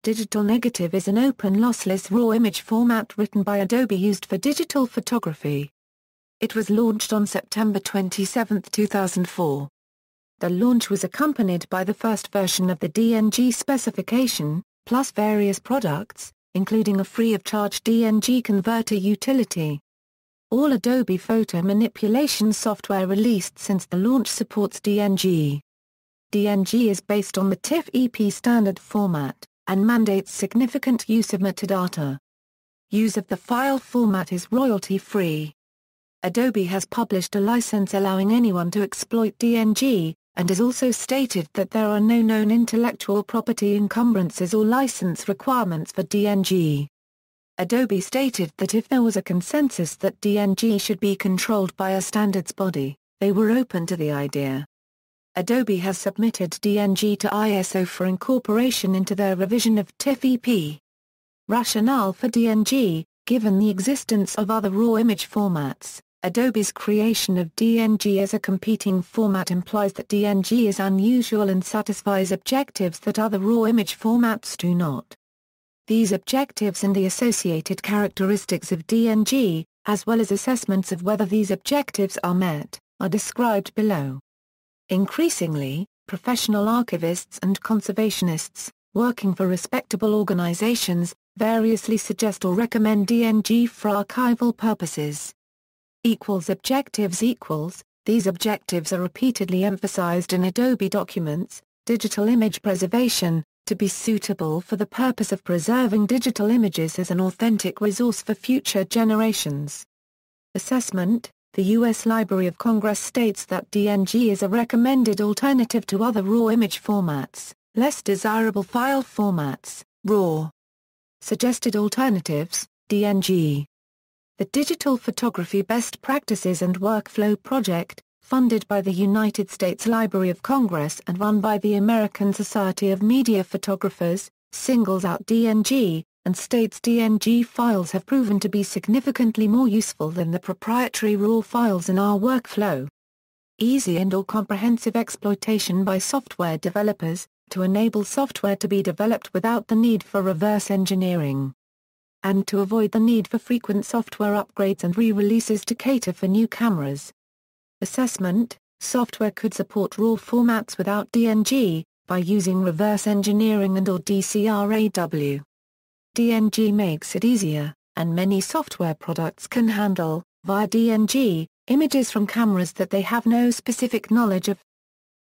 Digital negative is an open lossless raw image format written by Adobe used for digital photography. It was launched on September 27, 2004. The launch was accompanied by the first version of the DNG specification, plus various products, including a free-of-charge DNG converter utility. All Adobe photo manipulation software released since the launch supports DNG. DNG is based on the TIFF-EP standard format, and mandates significant use of metadata. Use of the file format is royalty-free. Adobe has published a license allowing anyone to exploit DNG, and has also stated that there are no known intellectual property encumbrances or license requirements for DNG. Adobe stated that if there was a consensus that DNG should be controlled by a standards body, they were open to the idea. Adobe has submitted DNG to ISO for incorporation into their revision of TIFF-EP. Rationale for DNG: given the existence of other raw image formats, Adobe's creation of DNG as a competing format implies that DNG is unusual and satisfies objectives that other raw image formats do not. These objectives and the associated characteristics of DNG, as well as assessments of whether these objectives are met, are described below. Increasingly, professional archivists and conservationists, working for respectable organizations, variously suggest or recommend DNG for archival purposes. Objectives These objectives are repeatedly emphasized in Adobe documents: digital image preservation, to be suitable for the purpose of preserving digital images as an authentic resource for future generations. Assessment: the U.S. Library of Congress states that DNG is a recommended alternative to other raw image formats, less desirable file formats, RAW. Suggested alternatives: DNG. The Digital Photography Best Practices and Workflow Project, funded by the United States Library of Congress and run by the American Society of Media Photographers, singles out DNG, and states DNG files have proven to be significantly more useful than the proprietary RAW files in our workflow. Easy and/or comprehensive exploitation by software developers, to enable software to be developed without the need for reverse engineering. And to avoid the need for frequent software upgrades and re-releases to cater for new cameras. Assessment: software could support RAW formats without DNG, by using reverse engineering and/or DCRAW. DNG makes it easier, and many software products can handle, via DNG, images from cameras that they have no specific knowledge of.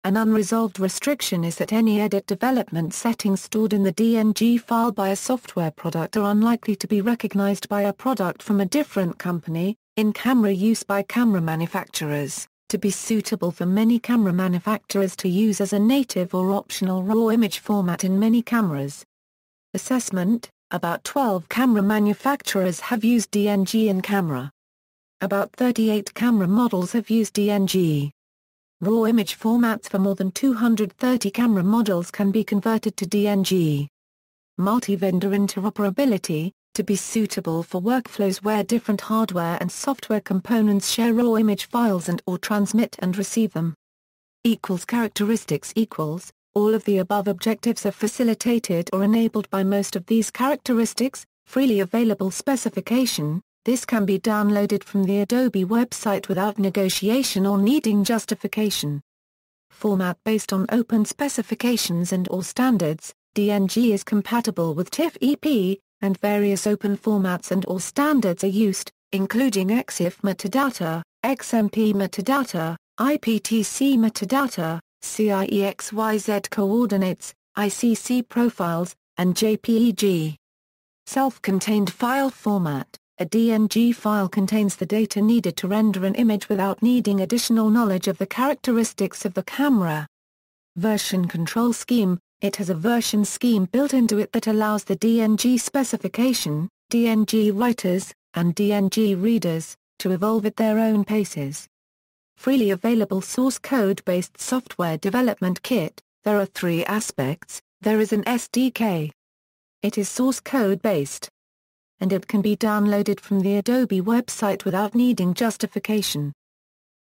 An unresolved restriction is that any edit development settings stored in the DNG file by a software product are unlikely to be recognized by a product from a different company, in camera use by camera manufacturers, to be suitable for many camera manufacturers to use as a native or optional raw image format in many cameras. Assessment: about 12 camera manufacturers have used DNG in camera. About 38 camera models have used DNG. Raw image formats for more than 230 camera models can be converted to DNG. Multi-vendor interoperability, to be suitable for workflows where different hardware and software components share raw image files and/or transmit and receive them. Characteristics all of the above objectives are facilitated or enabled by most of these characteristics. Freely available specification: this can be downloaded from the Adobe website without negotiation or needing justification. Format based on open specifications and/or standards, DNG is compatible with TIFF-EP, and various open formats and/or standards are used, including EXIF metadata, XMP metadata, IPTC metadata, CIEXYZ coordinates, ICC profiles, and JPEG. Self-contained file format: a DNG file contains the data needed to render an image without needing additional knowledge of the characteristics of the camera. Version control scheme: it has a version scheme built into it that allows the DNG specification, DNG writers, and DNG readers, to evolve at their own paces. Freely available source code-based software development kit: there are three aspects. There is an SDK. It is source code-based, and it can be downloaded from the Adobe website without needing justification.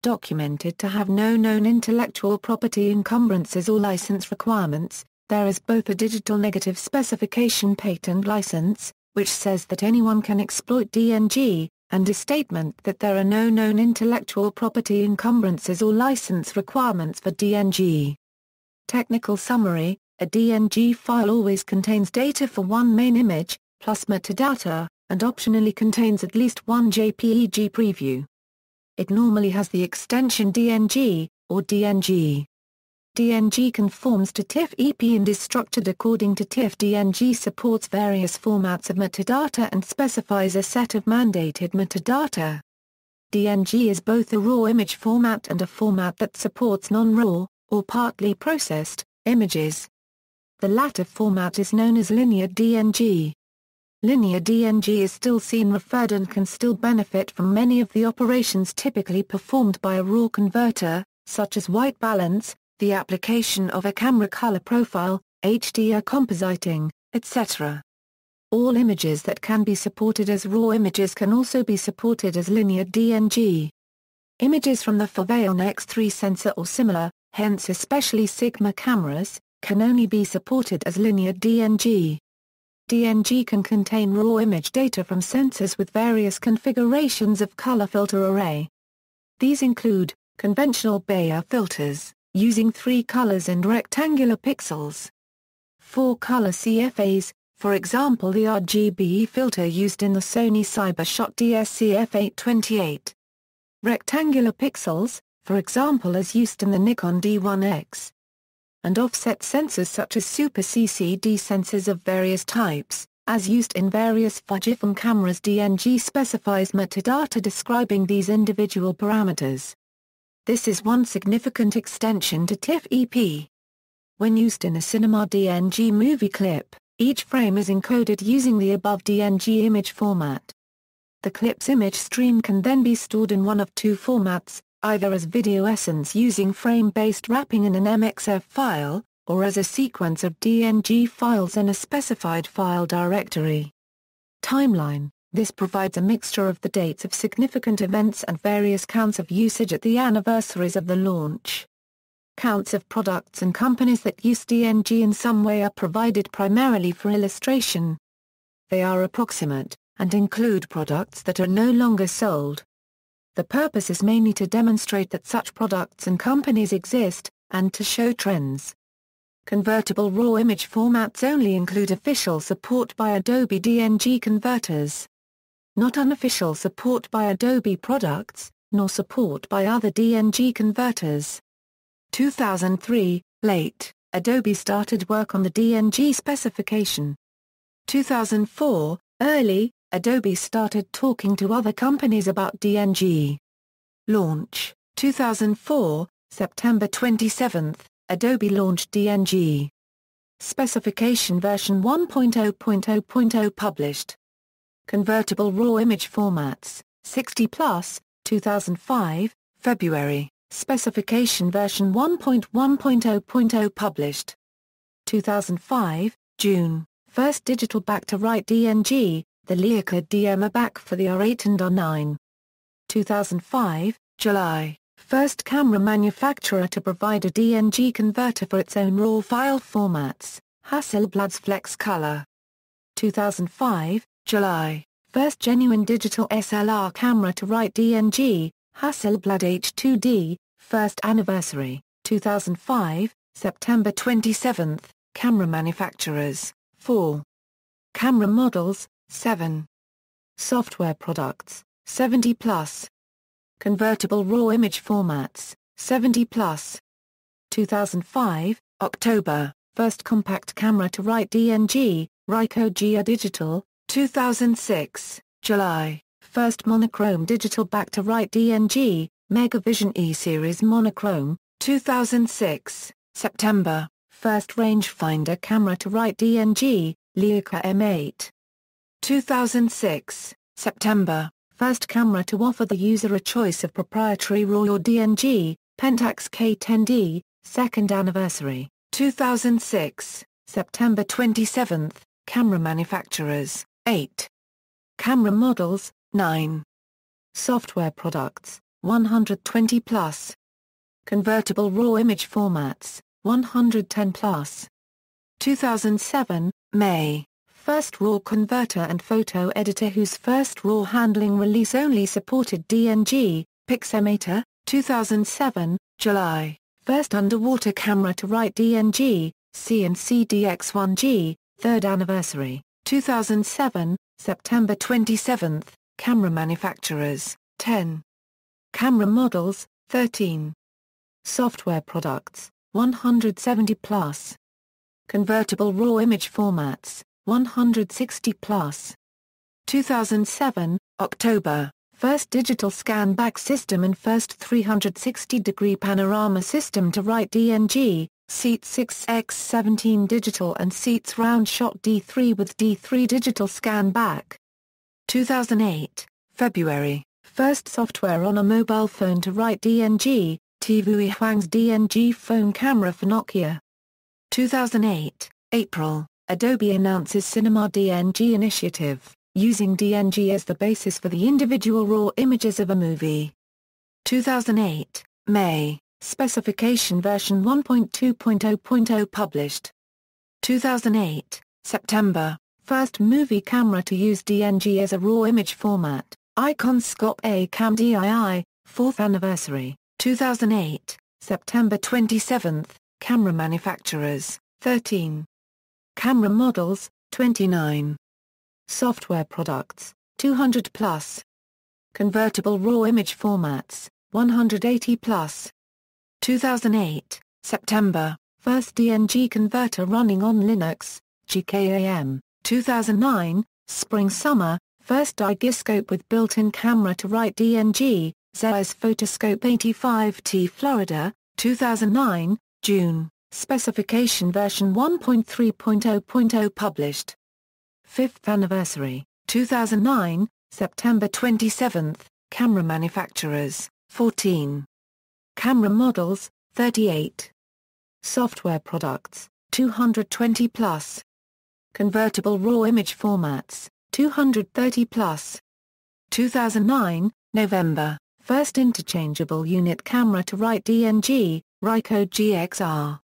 Documented to have no known intellectual property encumbrances or license requirements, There is both a digital negative specification patent license, which says that anyone can exploit DNG, and a statement that there are no known intellectual property encumbrances or license requirements for DNG. Technical summary: a DNG file always contains data for one main image, plus metadata, and optionally contains at least one JPEG preview. It normally has the extension DNG, or DNG. DNG conforms to TIFF-EP and is structured according to TIFF. DNG supports various formats of metadata and specifies a set of mandated metadata. DNG is both a raw image format and a format that supports non-raw, or partly processed, images. The latter format is known as linear DNG. Linear DNG is still seen referred and can still benefit from many of the operations typically performed by a raw converter, such as white balance, the application of a camera color profile, HDR compositing, etc. All images that can be supported as raw images can also be supported as linear DNG. Images from the Foveon X3 sensor or similar, hence especially Sigma cameras, can only be supported as linear DNG. DNG can contain raw image data from sensors with various configurations of color filter array. These include conventional Bayer filters, using 3 colors and rectangular pixels. 4-color CFAs, for example the RGB filter used in the Sony Cybershot DS-CF828. Rectangular pixels, for example as used in the Nikon D1X. And offset sensors such as Super CCD sensors of various types, as used in various Fujifilm cameras. DNG specifies metadata describing these individual parameters. This is one significant extension to TIFF-EP. When used in a cinema DNG movie clip, each frame is encoded using the above DNG image format. The clip's image stream can then be stored in one of 2 formats, either as video essence using frame-based wrapping in an MXF file, or as a sequence of DNG files in a specified file directory. Timeline: this provides a mixture of the dates of significant events and various counts of usage at the anniversaries of the launch. Counts of products and companies that use DNG in some way are provided primarily for illustration. They are approximate, and include products that are no longer sold. The purpose is mainly to demonstrate that such products and companies exist, and to show trends. Convertible raw image formats only include official support by Adobe DNG converters. Not unofficial support by Adobe products, nor support by other DNG converters. 2003, late, Adobe started work on the DNG specification. 2004, early, Adobe started talking to other companies about DNG. Launch: 2004, September 27, Adobe launched DNG. Specification version 1.0.0.0 published. Convertible raw image formats, 60+, 2005, February. Specification version 1.1.0.0 published. 2005, June. First digital back-to-right DNG, the Leica DM are back for the R8 and R9. 2005, July. First camera manufacturer to provide a DNG converter for its own RAW file formats, Hasselblad's Flex Color. 2005, July. First genuine digital SLR camera to write DNG, Hasselblad H2D, first anniversary, 2005, September 27, camera manufacturers, 4. Camera models, 7. Software products, 70+. Convertible raw image formats, 70+. 2005, October, first compact camera to write DNG, Ryko Gia Digital, 2006, July, first monochrome digital back-to-write DNG, Megavision E-Series monochrome, 2006, September, first rangefinder camera to write DNG, Leica M8. 2006, September, first camera to offer the user a choice of proprietary RAW or DNG, Pentax K10D, second anniversary, 2006, September 27, camera manufacturers, 8. Camera models, 9. Software products, 120+. Convertible raw image formats, 110+. 2007, May. First RAW converter and photo editor whose first RAW handling release only supported DNG, Pixamator, 2007, July. First underwater camera to write DNG, C&C DX1G, 3rd anniversary, 2007, September 27. Camera manufacturers, 10. Camera models, 13. Software products, 170 plus. Convertible RAW image formats, 160 plus. 2007, October, first digital scan back system and first 360-degree panorama system to write DNG, Seats 6x17 digital and Seats round shot D3 with D3 digital scan back. 2008, February, first software on a mobile phone to write DNG, Tivui Huang's DNG phone camera for Nokia. 2008, April, Adobe announces Cinema DNG initiative, using DNG as the basis for the individual RAW images of a movie. 2008, May, specification version 1.2.0.0 published. 2008, September, first movie camera to use DNG as a RAW image format, Iconscope A-Cam DII, 4th anniversary, 2008, September 27, camera manufacturers, 13. Camera models, 29. Software products, 200 plus. Convertible RAW image formats, 180 plus. 2008, September, first DNG converter running on Linux, GKAM. 2009, Spring-Summer, first digiscope with built-in camera to write DNG, Zeiss Photoscope 85T Florida, 2009, June, specification version 1.3.0.0 published. 5th anniversary, 2009, September 27, camera manufacturers, 14. Camera models, 38. Software products, 220 plus. Convertible RAW image formats, 230 plus. 2009, November, first interchangeable unit camera to write DNG, Ryko GXR.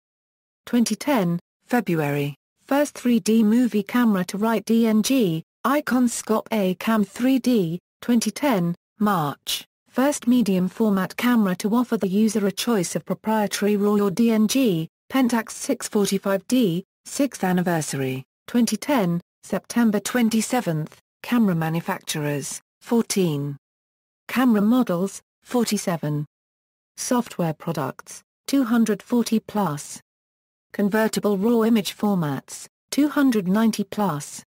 2010, February, first 3D movie camera to write DNG, Iconscope A-Cam 3D. 2010, March, first medium format camera to offer the user a choice of proprietary RAW or DNG, Pentax 645D, 6th anniversary. 2010, September 27, camera manufacturers, 14. Camera models, 47. Software products, 240 plus. Convertible RAW image formats, 290 plus.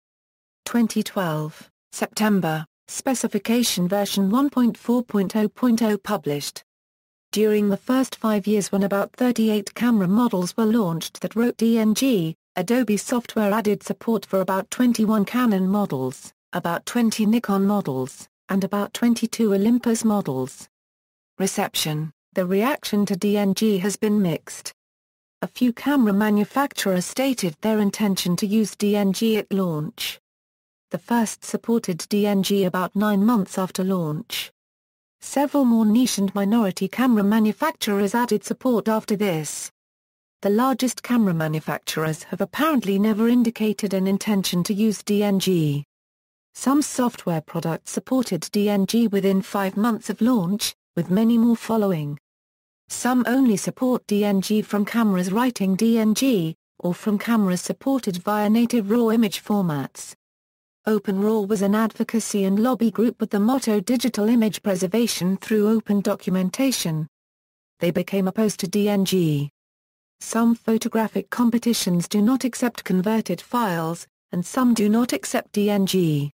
2012, September, specification version 1.4.0.0 published. During the first 5 years when about 38 camera models were launched that wrote DNG, Adobe software added support for about 21 Canon models, about 20 Nikon models, and about 22 Olympus models. Reception: the reaction to DNG has been mixed. A few camera manufacturers stated their intention to use DNG at launch. The first supported DNG about 9 months after launch. Several more niche and minority camera manufacturers added support after this. The largest camera manufacturers have apparently never indicated an intention to use DNG. Some software products supported DNG within 5 months of launch, with many more following. Some only support DNG from cameras writing DNG, or from cameras supported via native RAW image formats. OpenRAW was an advocacy and lobby group with the motto Digital Image Preservation through Open Documentation. They became opposed to DNG. Some photographic competitions do not accept converted files, and some do not accept DNG.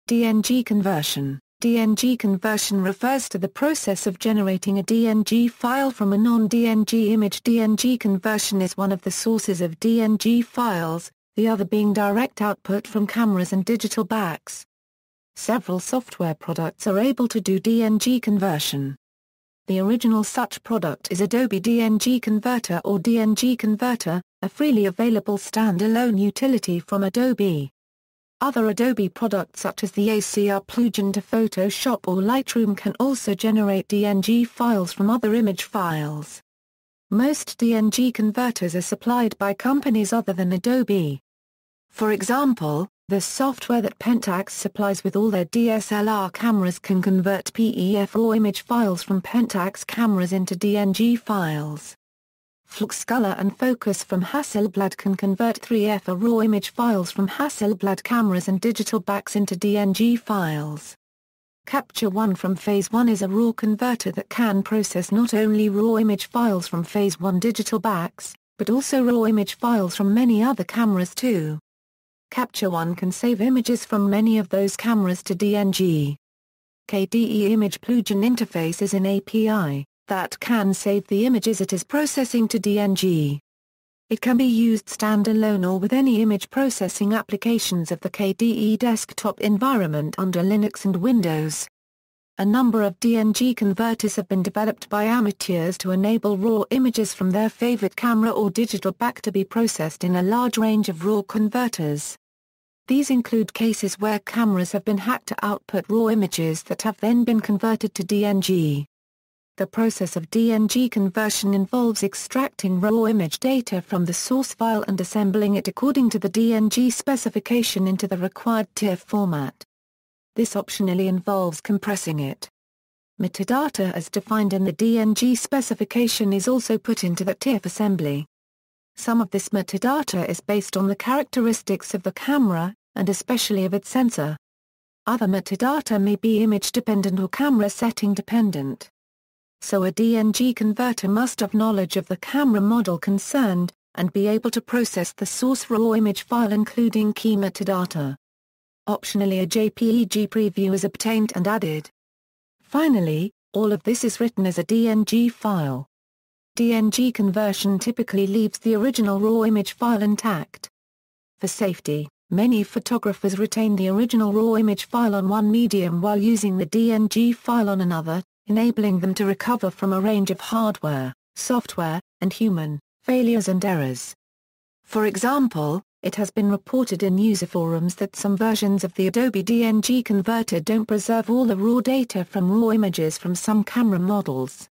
DNG conversion. DNG conversion refers to the process of generating a DNG file from a non-DNG image. DNG conversion is one of the sources of DNG files, the other being direct output from cameras and digital backs. Several software products are able to do DNG conversion. The original such product is Adobe DNG Converter or DNG Converter, a freely available standalone utility from Adobe. Other Adobe products such as the ACR plugin to Photoshop or Lightroom can also generate DNG files from other image files. Most DNG converters are supplied by companies other than Adobe. For example, the software that Pentax supplies with all their DSLR cameras can convert PEF RAW image files from Pentax cameras into DNG files. Flux-Color and Focus from Hasselblad can convert 3F RAW image files from Hasselblad cameras and digital backs into DNG files. Capture One from Phase 1 is a RAW converter that can process not only RAW image files from Phase 1 digital backs, but also RAW image files from many other cameras too. Capture One can save images from many of those cameras to DNG. KDE Image Plugin Interface is an API that can save the images it is processing to DNG. It can be used standalone or with any image processing applications of the KDE desktop environment under Linux and Windows. A number of DNG converters have been developed by amateurs to enable raw images from their favorite camera or digital back to be processed in a large range of RAW converters. These include cases where cameras have been hacked to output raw images that have then been converted to DNG. The process of DNG conversion involves extracting raw image data from the source file and assembling it according to the DNG specification into the required TIFF format. This optionally involves compressing it. Metadata as defined in the DNG specification is also put into the TIFF assembly. Some of this metadata is based on the characteristics of the camera, and especially of its sensor. Other metadata may be image-dependent or camera setting-dependent. So a DNG converter must have knowledge of the camera model concerned, and be able to process the source raw image file including key metadata. Optionally a JPEG preview is obtained and added. Finally, all of this is written as a DNG file. DNG conversion typically leaves the original raw image file intact. For safety, many photographers retain the original raw image file on one medium while using the DNG file on another, enabling them to recover from a range of hardware, software, and human failures and errors. For example, it has been reported in user forums that some versions of the Adobe DNG converter don't preserve all the raw data from raw images from some camera models.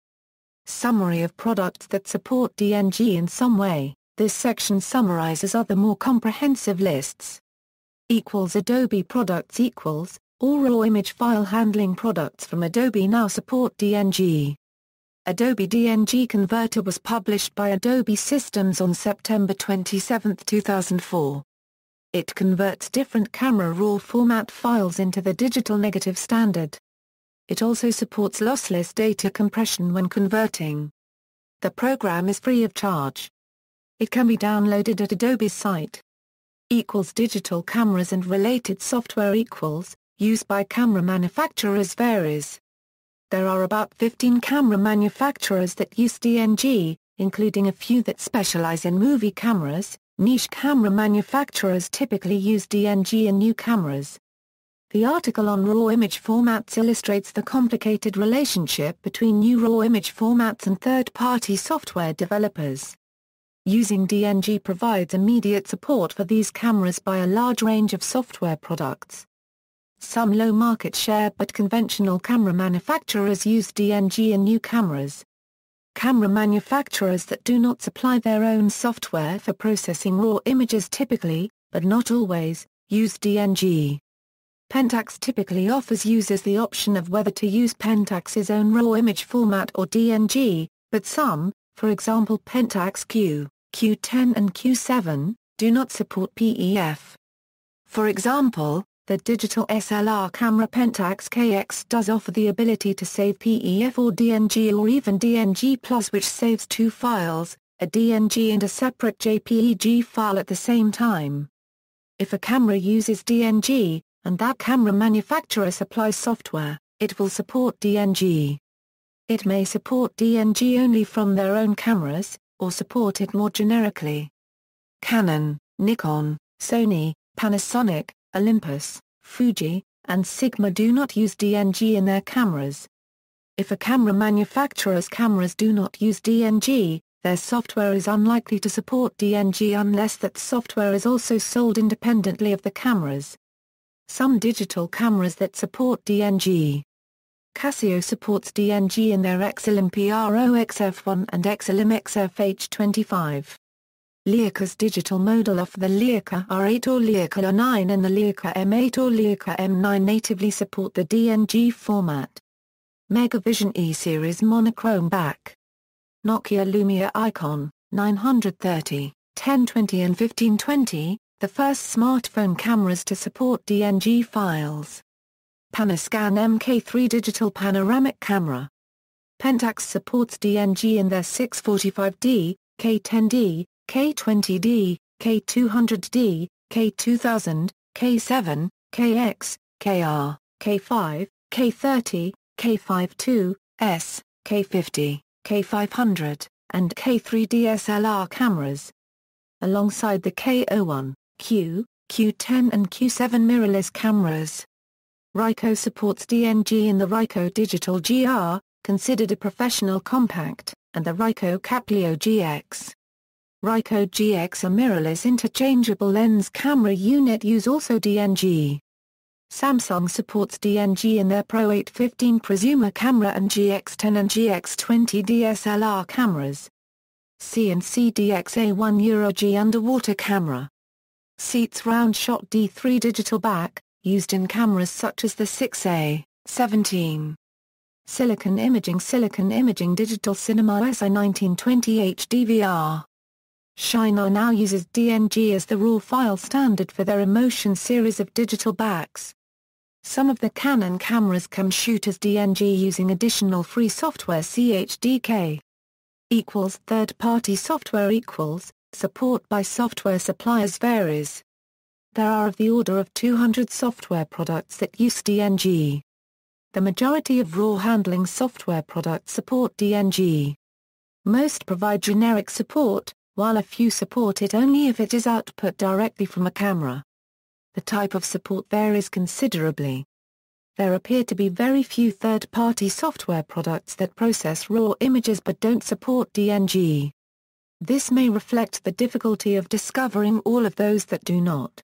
Summary of products that support DNG in some way. This section summarizes other more comprehensive lists. Adobe products equals. All raw image file handling products from Adobe now support DNG. Adobe DNG Converter was published by Adobe Systems on September 27, 2004. It converts different camera RAW format files into the digital negative standard. It also supports lossless data compression when converting. The program is free of charge. It can be downloaded at Adobe's site. Digital cameras and related software use by camera manufacturers varies. There are about 15 camera manufacturers that use DNG, including a few that specialize in movie cameras. Niche camera manufacturers typically use DNG in new cameras. The article on RAW image formats illustrates the complicated relationship between new RAW image formats and third-party software developers. Using DNG provides immediate support for these cameras by a large range of software products. Some low market share but conventional camera manufacturers use DNG in new cameras. Camera manufacturers that do not supply their own software for processing raw images typically, but not always, use DNG. Pentax typically offers users the option of whether to use Pentax's own raw image format or DNG, but some, for example Pentax Q, Q10 and Q7, do not support PEF. For example, the digital SLR camera Pentax KX does offer the ability to save PEF or DNG or even DNG+, which saves two files, a DNG and a separate JPEG file at the same time. If a camera uses DNG, and that camera manufacturer supplies software, it will support DNG. It may support DNG only from their own cameras, or support it more generically. Canon, Nikon, Sony, Panasonic, Olympus, Fuji, and Sigma do not use DNG in their cameras. If a camera manufacturer's cameras do not use DNG, their software is unlikely to support DNG unless that software is also sold independently of the cameras. Some digital cameras that support DNG. Casio supports DNG in their Xelim Pro XF1 and Xelim XFH25. Leica's digital model of the Leica R8 or Leica R9 and the Leica M8 or Leica M9 natively support the DNG format. Megavision E-Series monochrome back. Nokia Lumia Icon, 930, 1020 and 1520, the first smartphone cameras to support DNG files. Panascan MK3 digital panoramic camera. Pentax supports DNG in their 645D, K10D, K20D, K200D, K2000, K7, KX, KR, K5, K30, K52, S, K50, K500, and K3 DSLR cameras. Alongside the K01, Q, Q10 and Q7 mirrorless cameras. Ricoh supports DNG in the Ricoh Digital GR, considered a professional compact, and the Ricoh Caplio GX. Ricoh GX a mirrorless interchangeable lens camera unit use also DNG. Samsung supports DNG in their Pro 815 prosumer camera and GX10 and GX20 DSLR cameras. C&C DXA1 Euro-G underwater camera. Seats round-shot D3 digital back, used in cameras such as the 6A, 17. Silicon Imaging Digital Cinema SI1920 HDVR. Shiner now uses DNG as the raw file standard for their Emotion series of digital backs. Some of the Canon cameras can shoot as DNG using additional free software CHDK. Third-party software support by software suppliers varies. There are of the order of 200 software products that use DNG. The majority of raw handling software products support DNG. Most provide generic support, while a few support it only if it is output directly from a camera. The type of support varies considerably. There appear to be very few third-party software products that process raw images but don't support DNG. This may reflect the difficulty of discovering all of those that do not.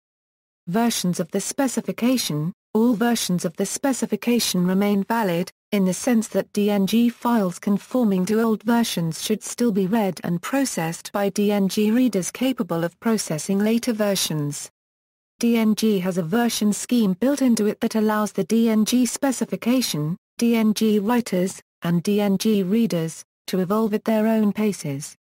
Versions of the specification. All versions of the specification remain valid, in the sense that DNG files conforming to old versions should still be read and processed by DNG readers capable of processing later versions. DNG has a version scheme built into it that allows the DNG specification, DNG writers, and DNG readers, to evolve at their own paces.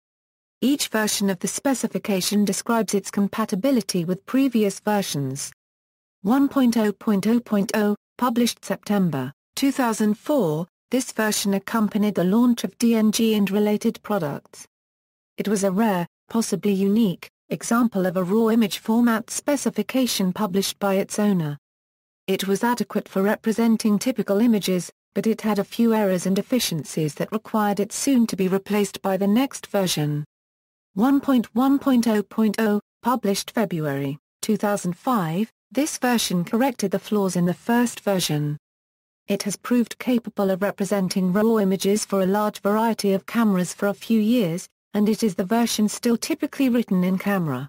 Each version of the specification describes its compatibility with previous versions. 1.0.0.0, published September 2004, this version accompanied the launch of DNG and related products. It was a rare, possibly unique, example of a raw image format specification published by its owner. It was adequate for representing typical images, but it had a few errors and deficiencies that required it soon to be replaced by the next version. 1.1.0.0, published February 2005, this version corrected the flaws in the first version. It has proved capable of representing raw images for a large variety of cameras for a few years, and it is the version still typically written in camera.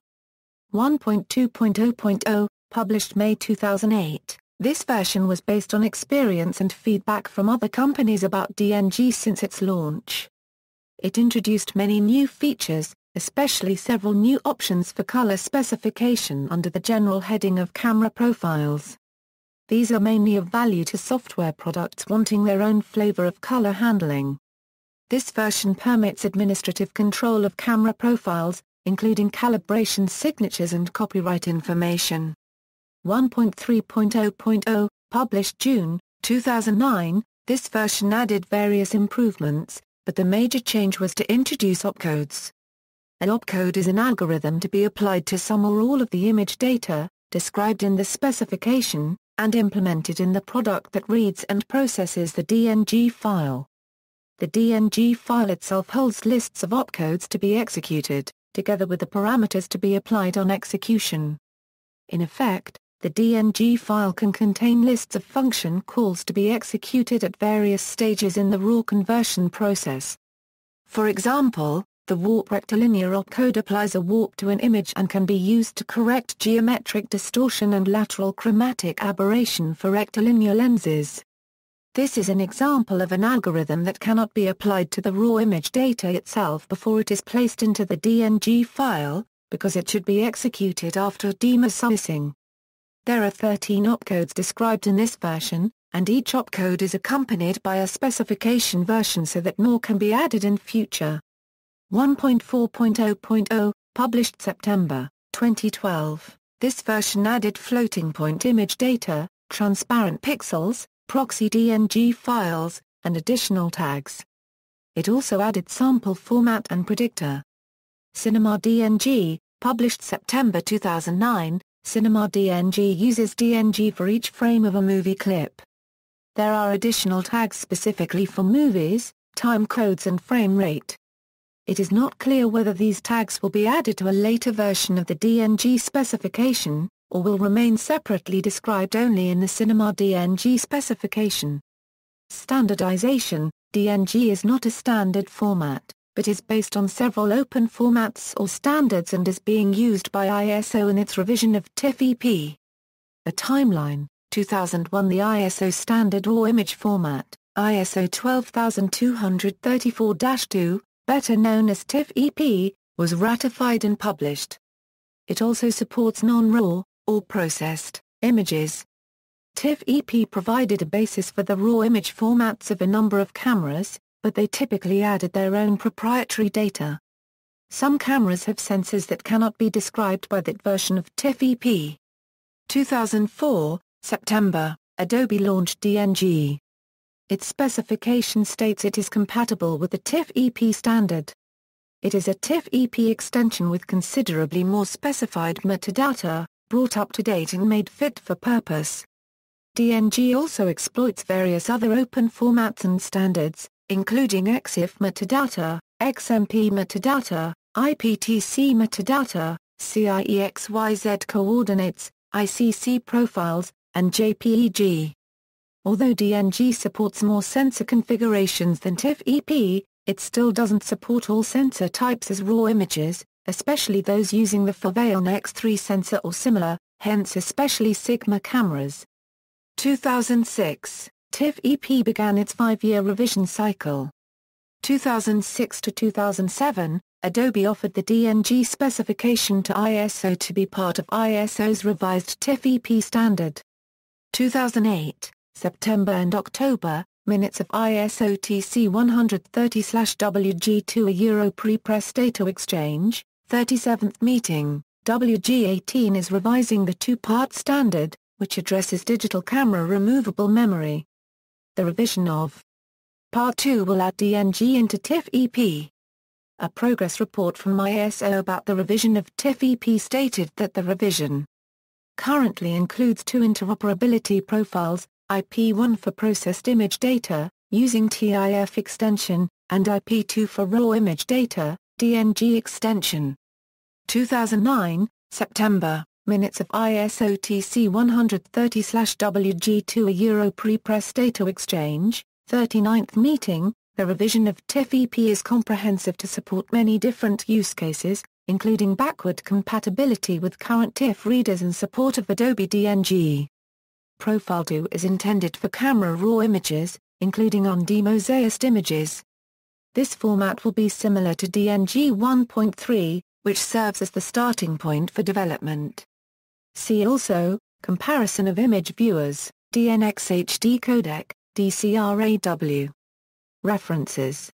1.2.0.0, published May 2008, this version was based on experience and feedback from other companies about DNG since its launch. It introduced many new features, especially several new options for color specification under the general heading of camera profiles. These are mainly of value to software products wanting their own flavor of color handling. This version permits administrative control of camera profiles, including calibration signatures and copyright information. 1.3.0.0, published June 2009, this version added various improvements, but the major change was to introduce opcodes. An opcode is an algorithm to be applied to some or all of the image data, described in the specification, and implemented in the product that reads and processes the DNG file. The DNG file itself holds lists of opcodes to be executed, together with the parameters to be applied on execution. In effect, the DNG file can contain lists of function calls to be executed at various stages in the raw conversion process. For example, the warp rectilinear opcode applies a warp to an image and can be used to correct geometric distortion and lateral chromatic aberration for rectilinear lenses. This is an example of an algorithm that cannot be applied to the raw image data itself before it is placed into the DNG file, because it should be executed after demosicing. There are 13 opcodes described in this version, and each opcode is accompanied by a specification version so that more can be added in future. 1.4.0.0, published September 2012. This version added floating point image data, transparent pixels, proxy DNG files, and additional tags. It also added sample format and predictor. Cinema DNG, published September 2009, Cinema DNG uses DNG for each frame of a movie clip. There are additional tags specifically for movies, time codes and frame rate. It is not clear whether these tags will be added to a later version of the DNG specification, or will remain separately described only in the Cinema DNG specification. Standardization: DNG is not a standard format, but is based on several open formats or standards and is being used by ISO in its revision of TIFF-EP. A timeline: 2001. The ISO standard raw image format, ISO 12234-2, better known as TIFF-EP, was ratified and published. It also supports non-raw, or processed, images. TIFF-EP provided a basis for the raw image formats of a number of cameras, but they typically added their own proprietary data. Some cameras have sensors that cannot be described by that version of TIFF-EP. 2004, September, Adobe launched DNG. Its specification states it is compatible with the TIFF-EP standard. It is a TIFF-EP extension with considerably more specified metadata, brought up to date and made fit for purpose. DNG also exploits various other open formats and standards, including EXIF metadata, XMP metadata, IPTC metadata, CIEXYZ coordinates, ICC profiles, and JPEG. Although DNG supports more sensor configurations than TIFF-EP, it still doesn't support all sensor types as raw images, especially those using the Foveon X3 sensor or similar, hence especially Sigma cameras. 2006, TIFF-EP began its 5-year revision cycle. 2006 to 2007, Adobe offered the DNG specification to ISO to be part of ISO's revised TIFF-EP standard. 2008, September and October, minutes of ISO TC 130/WG2 a Euro pre-press data exchange, 37th meeting. WG18 is revising the two-part standard, which addresses digital camera removable memory. The revision of Part 2 will add DNG into TIFF-EP. A progress report from ISO about the revision of TIFF-EP stated that the revision currently includes two interoperability profiles, IP1 for processed image data, using TIF extension, and IP2 for raw image data, DNG extension. 2009, September, minutes of ISO TC 130/WG2 a Euro pre-press data exchange, 39th meeting. The revision of TIFF-EP is comprehensive to support many different use cases, including backward compatibility with current TIFF readers and support of Adobe DNG. Profile 2 is intended for camera raw images, including undemosiced images. This format will be similar to DNG 1.3, which serves as the starting point for development. See also, comparison of image viewers, DNxHD codec, DCRAW. References